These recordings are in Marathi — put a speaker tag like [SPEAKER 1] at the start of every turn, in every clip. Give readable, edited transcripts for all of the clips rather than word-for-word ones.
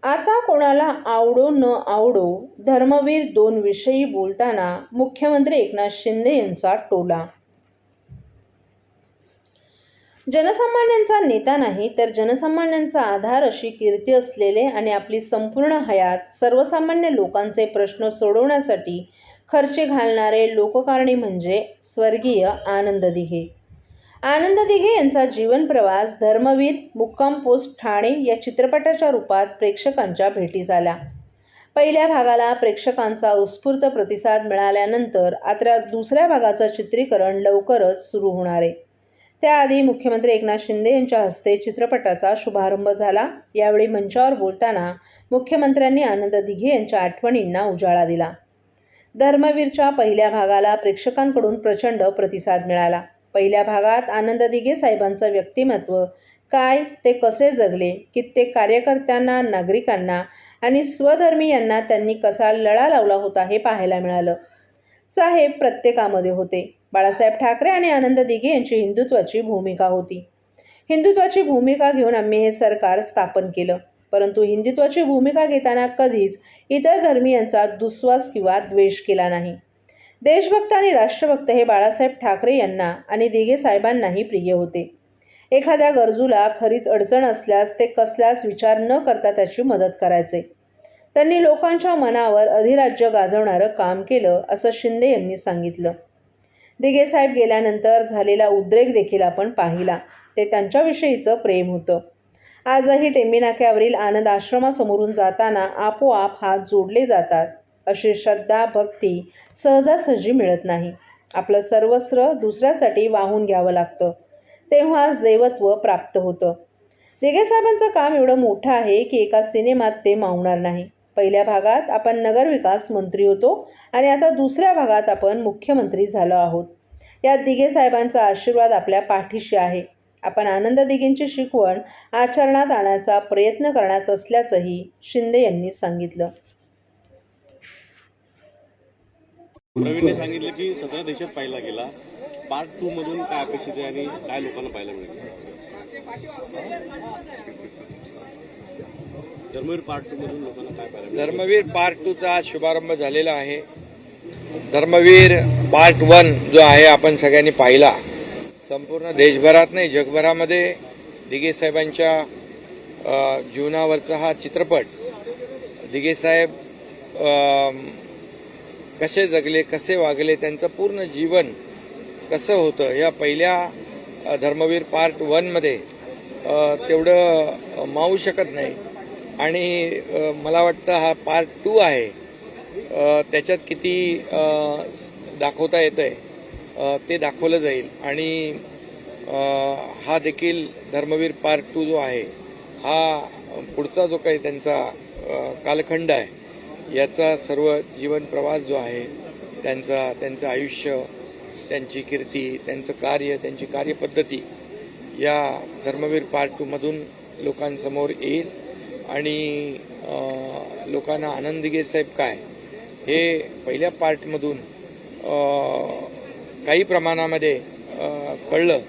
[SPEAKER 1] आता कोणाला आवडो न आवडो, धर्मवीर दोन विषयी बोलताना मुख्यमंत्री एकनाथ शिंदे यांचा टोला. जनसामान्यांचा नेता नाही तर जनसामान्यांचा आधार अशी कीर्ती असलेले आणि आपली संपूर्ण हयात सर्वसामान्य लोकांचे प्रश्न सोडवण्यासाठी खर्ची घालणारे लोककारणी म्हणजे स्वर्गीय आनंद दिघे. आनंद दिघे यांचा जीवन प्रवास धर्मवीर मुक्काम पोस्ट ठाणे या चित्रपटाच्या रूपात प्रेक्षकांच्या भेटीस आला. पहिल्या भागाला प्रेक्षकांचा उत्स्फूर्त प्रतिसाद मिळाल्यानंतर आता दुसऱ्या भागाचं चित्रीकरण लवकरच सुरू होणार आहे. त्याआधी मुख्यमंत्री एकनाथ शिंदे यांच्या हस्ते चित्रपटाचा शुभारंभ झाला. यावेळी मंचावर बोलताना मुख्यमंत्र्यांनी आनंद दिघे यांच्या आठवणींना उजाळा दिला. धर्मवीरच्या पहिल्या भागाला प्रेक्षकांकडून प्रचंड प्रतिसाद मिळाला. पहिल्या भागात आनंद दिघे साहेबांचं व्यक्तिमत्व काय, ते कसे जगले, कित्येक कार्यकर्त्यांना, नागरिकांना आणि स्वधर्मीयांना त्यांनी कसा लळा लावला होता हे पाहायला मिळालं. साहेब प्रत्येकामध्ये होते. बाळासाहेब ठाकरे आणि आनंद दिघे यांची हिंदुत्वाची भूमिका होती. हिंदुत्वाची भूमिका घेऊन आम्ही हे सरकार स्थापन केलं. परंतु हिंदुत्वाची भूमिका घेताना कधीच इतर धर्मीयांचा दुस्वास किंवा द्वेष केला नाही. देशभक्त आणि राष्ट्रभक्त हे बाळासाहेब ठाकरे यांना आणि दिघे साहेबांनाही प्रिय होते. एखाद्या गरजूला खरीच अडचण असल्यास ते कसल्याच विचार न करता त्याची मदत करायचे. त्यांनी लोकांच्या मनावर अधिराज्य गाजवणारं काम केलं असं शिंदे यांनी सांगितलं. दिघे साहेब गेल्यानंतर झालेला उद्रेक देखील आपण पाहिला. ते त्यांच्याविषयीचं प्रेम होतं. आजही टेंबी नाक्यावरील आनंद आश्रमासमोरून जाताना आपोआप हात जोडले जातात. अशी श्रद्धा भक्ती सहजासहजी मिळत नाही. आपलं सर्वस्व दुसऱ्यासाठी वाहून घ्यावं लागतं, तेव्हाच देवत्व प्राप्त होतं. दिघे साहेबांचं काम एवढं मोठं आहे की एका सिनेमात ते मावणार नाही. पहिल्या भागात आपण नगरविकास मंत्री होतो आणि आता दुसऱ्या भागात आपण मुख्यमंत्री झालो आहोत. यात दिघे साहेबांचा आशीर्वाद आपल्या पाठीशी आहे. आपण आनंद दिघेंची शिकवण आचरणात आणण्याचा प्रयत्न करण्यात असल्याचंही शिंदे यांनी सांगितलं.
[SPEAKER 2] प्रवीणने सांगितलं की 17 देशात पाहिला गेला. पार्ट 2 मधून काय अपेक्षित आहे आणि काय लोकांना पाहायला मिळेल? धर्मवीर पार्ट 2 मधून लोकांना काय पाहायला मिळेल?
[SPEAKER 3] धर्मवीर पार्ट 2 चा शुभारंभ झालेला आहे. धर्मवीर पार्ट 1 जो आहे आपण सगळ्यांनी पाहिला. संपूर्ण देशभरात नाही जगभरामध्ये दिघे साहेबांच्या जीवनावरचा हा चित्रपट. दिघे साहेब कसे जगले, कसे वागले, त्यांचं पूर्ण जीवन कसं होतं या पहिल्या धर्मवीर पार्ट 1 मध्ये तेवढं मावू शकत नाही. आणि मला वाटतं हा पार्ट 2 आहे, त्याच्यात किती दाखवता येतंय ते दाखवलं जाईल. आणि हा देखील धर्मवीर पार्ट 2 जो आहे हा पुढचा जो काही त्यांचा कालखंड आहे याचा सर्व जीवन प्रवास जो आहे त्यांचं आयुष्य, त्यांची कीर्ती, त्यांचं कार्य, त्यांची कार्यपद्धती या धर्मवीर पार्ट 2 मधून लोकांसमोर येईल. आणि लोकांना आनंद दिघे साहेब काय हे पहिल्या पार्टमधून काही प्रमाणामध्ये कळलं.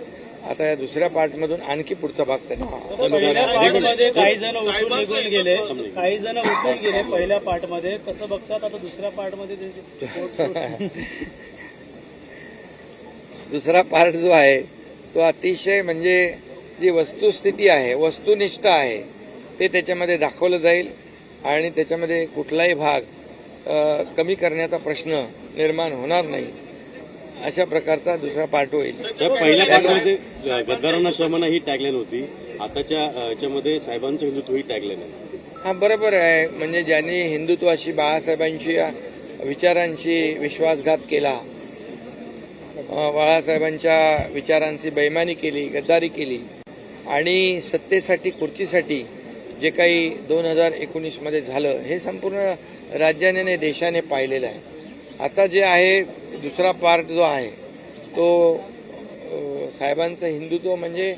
[SPEAKER 3] आता या दुसऱ्या पार्टमधून आणखी पुढचा भाग त्यांना
[SPEAKER 4] काही जण उठून निघून गेले, काही जण उठून गेले पहिल्या पार्टमध्ये. कसं बघतात आता दुसऱ्या पार्टमध्ये?
[SPEAKER 3] दुसरा पार्ट जो आहे तो अतिशय म्हणजे जी वस्तुस्थिती आहे, वस्तुनिष्ठ आहे ते त्याच्यामध्ये दाखवलं जाईल. आणि त्याच्यामध्ये कुठलाही भाग कमी करण्याचा प्रश्न निर्माण होणार नाही अशा प्रकारचा दुसरा पार्ट होईल.
[SPEAKER 2] पहिल्या पार्टमध्ये गद्दारांना शमना ही टॅगलाईन होती. आताच्या याच्यामध्ये साहेबांचं हिंदुत्व ही टॅगलाईन आहे.
[SPEAKER 3] हा बरोबर आहे. म्हणजे ज्यांनी हिंदुत्वाशी, बाळासाहेबांशी विचारांशी विश्वासघात केला, बाळासाहेबांच्या विचारांची बेईमानी केली, गद्दारी केली आणि सत्तेसाठी, खुर्चीसाठी जे काही 2019 मध्ये झालं हे संपूर्ण राज्याने, देशाने पाहिलेलं आहे. आता जे आहे दुसरा पार्ट जो आहे तो साहेबांचं हिंदुत्व म्हणजे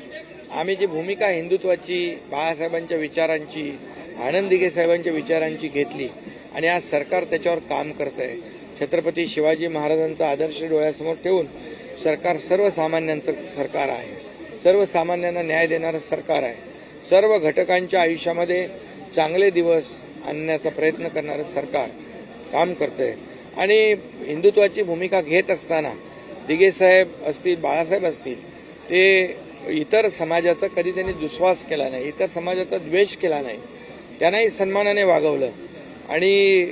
[SPEAKER 3] आम्ही जी भूमिका हिंदुत्वाची, बाळासाहेबांच्या विचारांची, आनंद दिघे साहेबांच्या विचारांची घेतली आणि आज सरकार त्याच्यावर काम करत आहे. छत्रपती शिवाजी महाराजांचा आदर्श डोळ्यासमोर ठेवून सरकार सर्वसामान्यांचं सरकार आहे. सर्वसामान्यांना न्याय देणारं सरकार आहे. सर्व घटकांच्या आयुष्यामध्ये चांगले दिवस आणण्याचा प्रयत्न करणारं सरकार काम करतंय आणि हिंदुत्वाची भूमिका घेत असताना दिघे साहेब असतील, बाळासाहेब असतील, ते इतर समाजाचा कधी त्यांनी दुस्वास केला नाही, इतर समाजाचा द्वेष केला नाही, त्यांनाही सन्मानाने वागवलं आणि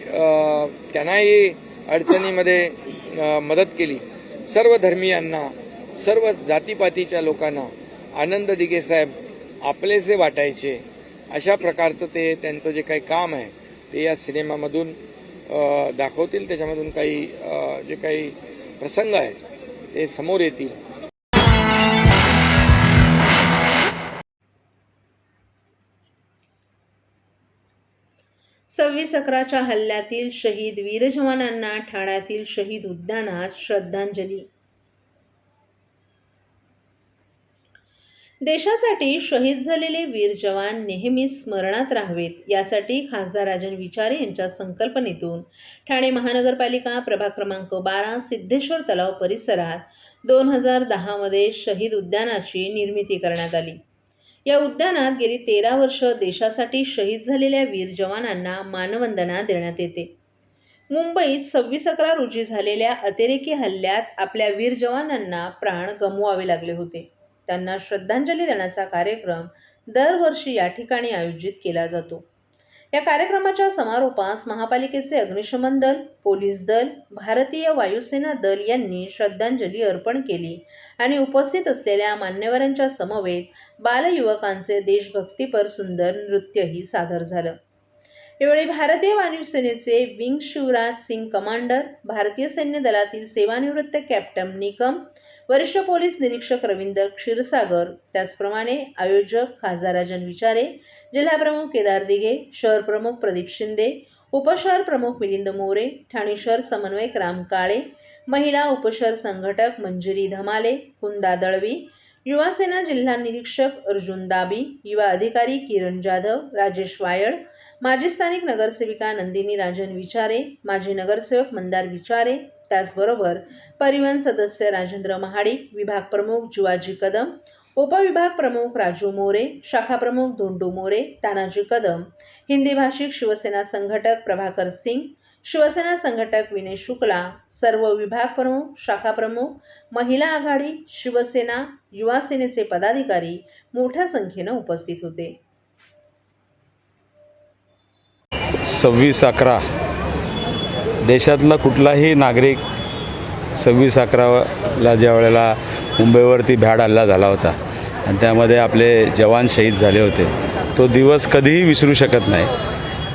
[SPEAKER 3] त्यांनाही अडचणीमध्ये मदत केली. सर्व धर्मीयांना, सर्व जातीपातीच्या लोकांना आनंद दिघे साहेब आपलेसे वाटायचे. अशा प्रकारचं ते त्यांचं जे काही काम आहे ते या सिनेमामधून दाखवतील. त्याच्यामधून काही जे काही प्रसंग आहेत ते समोर येतील.
[SPEAKER 1] 26/11च्या हल्ल्यातील शहीद वीर जवानांना ठाण्यातील शहीद उद्यानात श्रद्धांजली. देशासाठी शहीद झालेले वीर जवान नेहमीच स्मरणात राहावेत यासाठी खासदार राजन विचारे यांच्या संकल्पनेतून ठाणे महानगरपालिका प्रभाग क्रमांक 12 सिद्धेश्वर तलाव परिसरात 2010 मध्ये शहीद उद्यानाची निर्मिती करण्यात आली. या उद्यानात गेली 13 वर्ष देशासाठी शहीद झालेल्या वीर जवानांना मानवंदना देण्यात येते. मुंबईत 26/11 रोजी झालेल्या अतिरेकी हल्ल्यात आपल्या वीर जवानांना प्राण गमवावे लागले होते. त्यांना श्रद्धांजली देण्याचा कार्यक्रम दरवर्षी या ठिकाणी आयोजित केला जातो. या कार्यक्रमाच्या समारोपास महापालिकेचे अग्निशमन दल, पोलीस दल, भारतीय वायुसेना दल यांनी श्रद्धांजली अर्पण केली आणि उपस्थित असलेल्या मान्यवरांच्या समवेत बालयुवकांचे देशभक्तीपर सुंदर नृत्यही सादर झालं. यावेळी भारतीय वायुसेनेचे विंग शिवराज सिंग कमांडर, भारतीय सैन्य दलातील सेवानिवृत्त कॅप्टन निकम, वरिष्ठ पोलीस निरीक्षक रवींद्र क्षीरसागर, त्याचप्रमाणे आयोजक खासदार राजन विचारे, जिल्हाप्रमुख केदार दिघे, शहर प्रमुख प्रदीप शिंदे, उपशहर प्रमुख मिलिंद मोरे, ठाणे शहर समन्वयक राम काळे, महिला उपशहर संघटक मंजिरी धमाले, कुंदा दळवी, युवा सेना जिल्हा निरीक्षक अर्जुन दाबी, युवा अधिकारी किरण जाधव, राजेश वायड, माजी स्थानिक नगरसेविका नंदिनी राजन विचारे, माजी नगरसेवक मंदार विचारे, त्याचबरोबर परिवहन सदस्य राजेंद्र महाडिक, विभाग प्रमुख जुवाजी कदम, उपविभाग प्रमुख राजू मोरे, शाखा प्रमुख धोंडू मोरे, तानाजी कदम, हिंदी भाषिक शिवसेना संघटक प्रभाकर सिंग, शिवसेना संघटक विनय शुक्ला, सर्व विभाग प्रमुख, शाखा प्रमुख, महिला आघाडी, शिवसेना, युवा सेनेचे पदाधिकारी मोठ्या संख्येने उपस्थित होते.
[SPEAKER 5] 26/11 देशातला कुठलाही नागरिक 26/11ला ज्या वेळेला मुंबईवरती भ्याड हल्ला झाला होता आणि त्यामध्ये आपले जवान शहीद झाले होते, तो दिवस कधीही विसरू शकत नाही.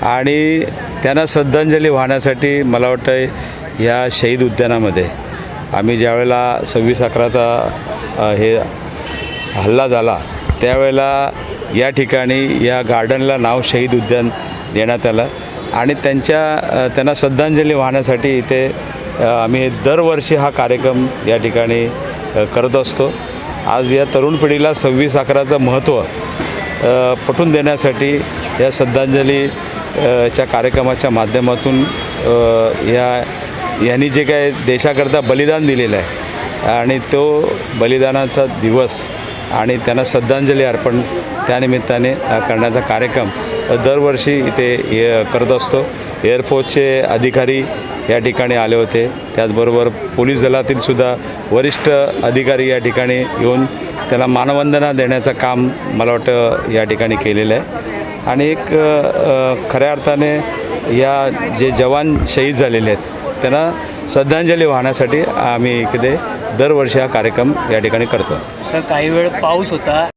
[SPEAKER 5] आणि त्यांना श्रद्धांजली वाहण्यासाठी मला वाटतं या शहीद उद्यानामध्ये आम्ही ज्या वेळेला 26/11चा हे हल्ला झाला त्यावेळेला या ठिकाणी या गार्डनला नाव शहीद उद्यान देण्यात आलं आणि त्यांना श्रद्धांजली वाहण्यासाठी इथे आम्ही दरवर्षी हा कार्यक्रम या ठिकाणी करत असतो. आज या तरुण पिढीला 26/11चं महत्त्व पटवून देण्यासाठी या श्रद्धांजली च्या कार्यक्रमाच्या माध्यमातून यांनी जे काय देशाकरता बलिदान दिलेलं आहे आणि तो बलिदानाचा दिवस आणि त्यांना श्रद्धांजली अर्पण त्यानिमित्ताने करण्याचा कार्यक्रम दरवर्षी इथे करत असतो. एअरफोर्सचे अधिकारी या ठिकाणी आले होते, त्याचबरोबर पोलीस दलातील सुद्धा वरिष्ठ अधिकारी या ठिकाणी येऊन त्याला मानवंदना देण्याचं काम मला वाटतं या ठिकाणी केलेलं आहे. आणि एक खऱ्या अर्थाने या जे जवान शहीद झालेले आहेत त्यांना श्रद्धांजली वाहण्यासाठी आम्ही इकडे दरवर्षी हा कार्यक्रम या ठिकाणी करतो.
[SPEAKER 4] सर, काही वेळ पाऊस होता.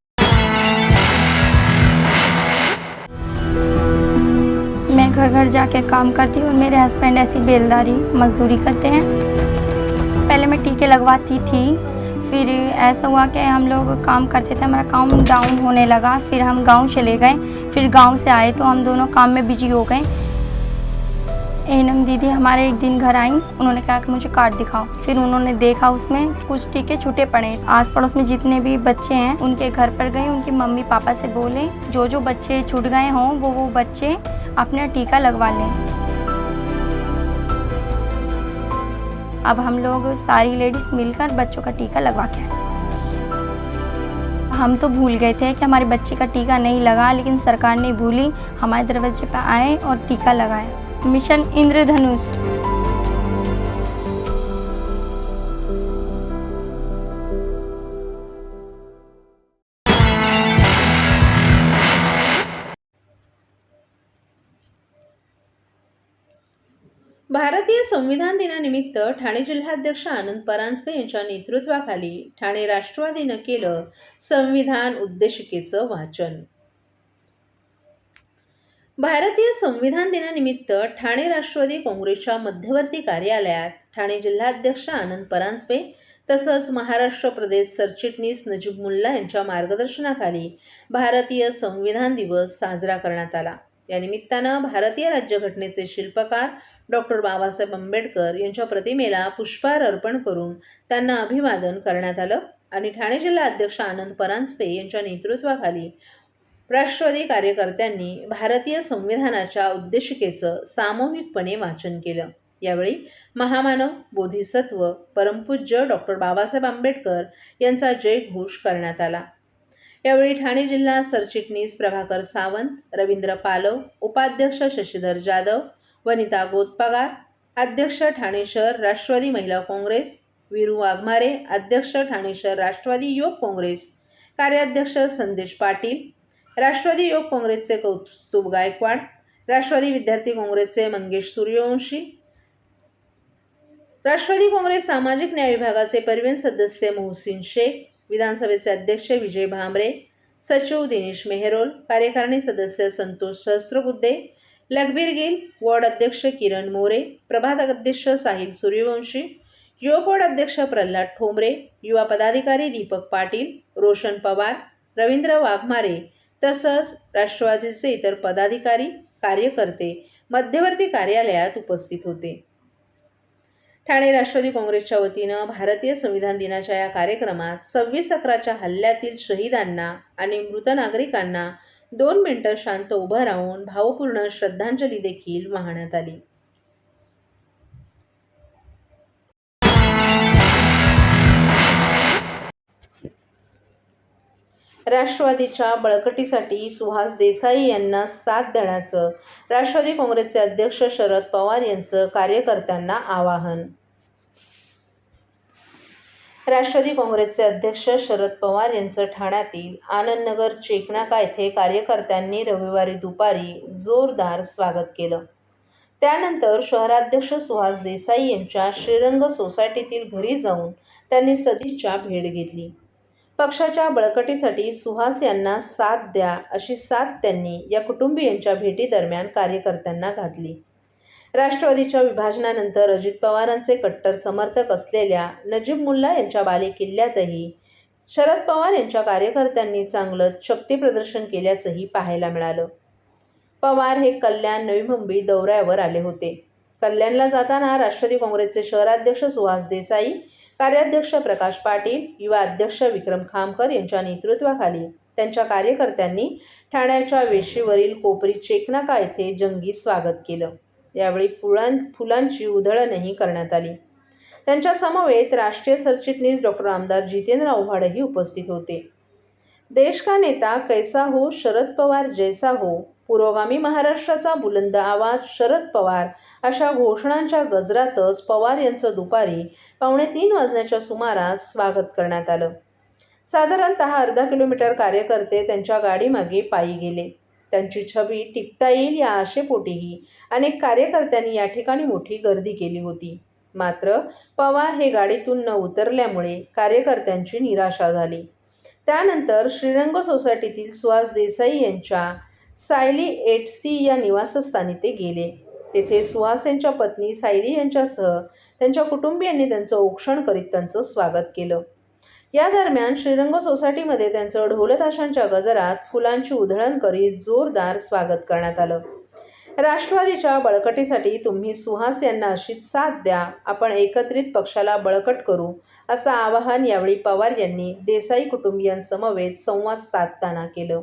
[SPEAKER 6] मैं घर घर जाके काम करती हूँ. मेरे हस्बैंड ऐसी बेलदारी मजदूरी करते हैं. पहले मैं टीके लगवाती थी, फिर ऐसा हुआ कि हम लोग काम करते थे, हमारा काम डाउन होने लगा. फिर हम गांव चले गए. फिर गांव से आए तो हम दोनों काम में बिजी हो गए. एनम दीदी हमारे एक दिन घर आई, उन्होंने कहा कि मुझे कार्ड दिखाओ. फिर उन्होंने देखा उसमें कुछ टीके छूटे पड़े. आस पड़ोस में जितने भी बच्चे हैं उनके घर पर गए, उनकी मम्मी पापा से बोले जो जो बच्चे छूट गए हों वो बच्चे अपना टीका लगवा लें. अब हम लोग सारी लेडीज़ मिलकर बच्चों का टीका लगवा के आए. हम तो भूल गए थे कि हमारे बच्चे का टीका नहीं लगा, लेकिन सरकार ने भूली, हमारे दरवाजे पर आए और टीका लगाए। मिशन इंद्रधनुष।
[SPEAKER 1] भारतीय संविधान दिनानिमित्त ठाणे जिल्हाध्यक्ष आनंद परांजपे यांच्या नेतृत्वाखाली ठाणे राष्ट्रवादीनं केलं संविधान उद्देशिकेचं वाचन। भारतीय संविधान दिनानिमित्त ठाणे राष्ट्रवादी काँग्रेसच्या मध्यवर्ती कार्यालयात ठाणे जिल्हाध्यक्ष आनंद परांजपे तसंच महाराष्ट्र प्रदेश सरचिटणीस नजीब मुल्ला यांच्या मार्गदर्शनाखाली भारतीय संविधान दिवस साजरा करण्यात आला। या निमित्तानं भारतीय राज्यघटनेचे शिल्पकार डॉक्टर बाबासाहेब आंबेडकर यांच्या प्रतिमेला पुष्पहार अर्पण करून त्यांना अभिवादन करण्यात आलं आणि ठाणे जिल्हा अध्यक्ष आनंद परांजपे यांच्या नेतृत्वाखाली राष्ट्रवादी कार्यकर्त्यांनी भारतीय संविधानाच्या उद्देशिकेचं सामूहिकपणे वाचन केलं। यावेळी महामानव, बोधिसत्व, परमपूज्य डॉक्टर बाबासाहेब आंबेडकर यांचा जयघोष करण्यात आला। यावेळी ठाणे जिल्हा सरचिटणीस प्रभाकर सावंत, रवींद्र पालव, उपाध्यक्ष शशिधर जाधव, वनिता गोतपगार, अध्यक्ष ठाणे शहर राष्ट्रवादी महिला काँग्रेस, वीरू वाघमारे, अध्यक्ष ठाणे शहर राष्ट्रवादी युवक काँग्रेस, कार्याध्यक्ष संदेश पाटील, राष्ट्रवादी युवक काँग्रेसचे कौस्तुभ गायकवाड, राष्ट्रवादी विद्यार्थी काँग्रेसचे मंगेश सूर्यवंशी, राष्ट्रवादी काँग्रेस सामाजिक न्याय विभागाचे परवीन सदस्य मोहसिन शेख, विधानसभेचे अध्यक्ष विजय भांबरे, सचिव दिनेश मेहरोल, कार्यकारिणी सदस्य संतोष सहस्त्रबुद्धे, लखबीर गिल, वॉर्ड अध्यक्ष किरण मोरे, प्रभात अध्यक्ष साहिल सूर्यवंशी, युवक वॉर्ड अध्यक्ष प्रल्हाद ठोंबरे, युवा पदाधिकारी दीपक पाटील, रोशन पवार, रवींद्र वाघमारे तसंच राष्ट्रवादीचे इतर पदाधिकारी, कार्यकर्ते मध्यवर्ती कार्यालयात उपस्थित होते। ठाणे राष्ट्रवादी काँग्रेसच्या वतीनं भारतीय संविधान दिनाच्या या कार्यक्रमात 26/11च्या हल्ल्यातील शहीदांना आणि मृत नागरिकांना 2 मिनिटं शांत उभं राहून भावपूर्ण श्रद्धांजली देखील वाहण्यात आली। राष्ट्रवादीच्या बळकटीसाठी सुहास देसाई यांना साथ देण्याचं राष्ट्रवादी काँग्रेसचे अध्यक्ष शरद पवार यांचं कार्यकर्त्यांना आवाहन। राष्ट्रवादी काँग्रेसचे अध्यक्ष शरद पवार यांचं ठाण्यातील आनंदनगर चेकनाका येथे कार्यकर्त्यांनी रविवारी दुपारी जोरदार स्वागत केलं। त्यानंतर शहराध्यक्ष सुहास देसाई यांच्या श्रीरंग सोसायटीतील घरी जाऊन त्यांनी सदिच्छा भेट घेतली। पक्षाच्या बळकटीसाठी सुहास यांना साथ द्या अशी साथ त्यांनी या कुटुंबियांच्या भेटीदरम्यान कार्यकर्त्यांना घातली। राष्ट्रवादीच्या विभाजनानंतर अजित पवारांचे कट्टर समर्थक असलेल्या नजीब मुल्ला यांच्या बालेकिल्ल्यातही शरद पवार यांच्या कार्यकर्त्यांनी चांगलंच शक्तीप्रदर्शन केल्याचंही पाहायला मिळालं। पवार हे कल्याण, नवी मुंबई दौऱ्यावर आले होते। कल्याणला जाताना राष्ट्रवादी काँग्रेसचे शहराध्यक्ष सुहास देसाई, कार्याध्यक्ष प्रकाश पाटील, युवा अध्यक्ष विक्रम खामकर यांच्या नेतृत्वाखाली त्यांच्या कार्यकर्त्यांनी ठाण्याच्या वेशीवरील कोपरी चेकनाका येथे जंगी स्वागत केलं। यावेळी फुलांची उधळणही करण्यात आली। त्यांच्या समवेत राष्ट्रीय सरचिटणीस डॉक्टर आमदार जितेंद्र आव्हाडही उपस्थित होते। देश का नेता कैसा हो, शरद पवार जैसा हो, पुरोगामी महाराष्ट्राचा बुलंद आवाज शरद पवार अशा घोषणांच्या गजरातच पवार यांचं दुपारी 2:45 वाजण्याच्या सुमारास स्वागत करण्यात आलं। साधारणतः अर्धा किलोमीटर कार्यकर्ते त्यांच्या गाडीमागे पायी गेले। त्यांची छबी टिपता येईल या आशेपोटीही अनेक कार्यकर्त्यांनी या ठिकाणी मोठी गर्दी केली होती। मात्र पवार हे गाडीतून न उतरल्यामुळे कार्यकर्त्यांची निराशा झाली। त्यानंतर श्रीरंग सोसायटीतील सुहास देसाई यांच्या सायली 8C या निवासस्थानी ते गेले। तेथे सुहास यांच्या पत्नी सायली यांच्यासह त्यांच्या कुटुंबियांनी त्यांचं औक्षण करीत त्यांचं स्वागत केलं। या दरम्यान श्रीरंग सोसायटीमध्ये त्यांचं ढोलताशांच्या गजरात फुलांची उधळण करीत जोरदार स्वागत करण्यात आलं। राष्ट्रवादीच्या बळकटीसाठी तुम्ही सुहास यांना अशीच साथ द्या, आपण एकत्रित पक्षाला बळकट करू, असं आवाहन यावेळी पवार यांनी देसाई कुटुंबियांसमवेत संवाद साधताना केलं।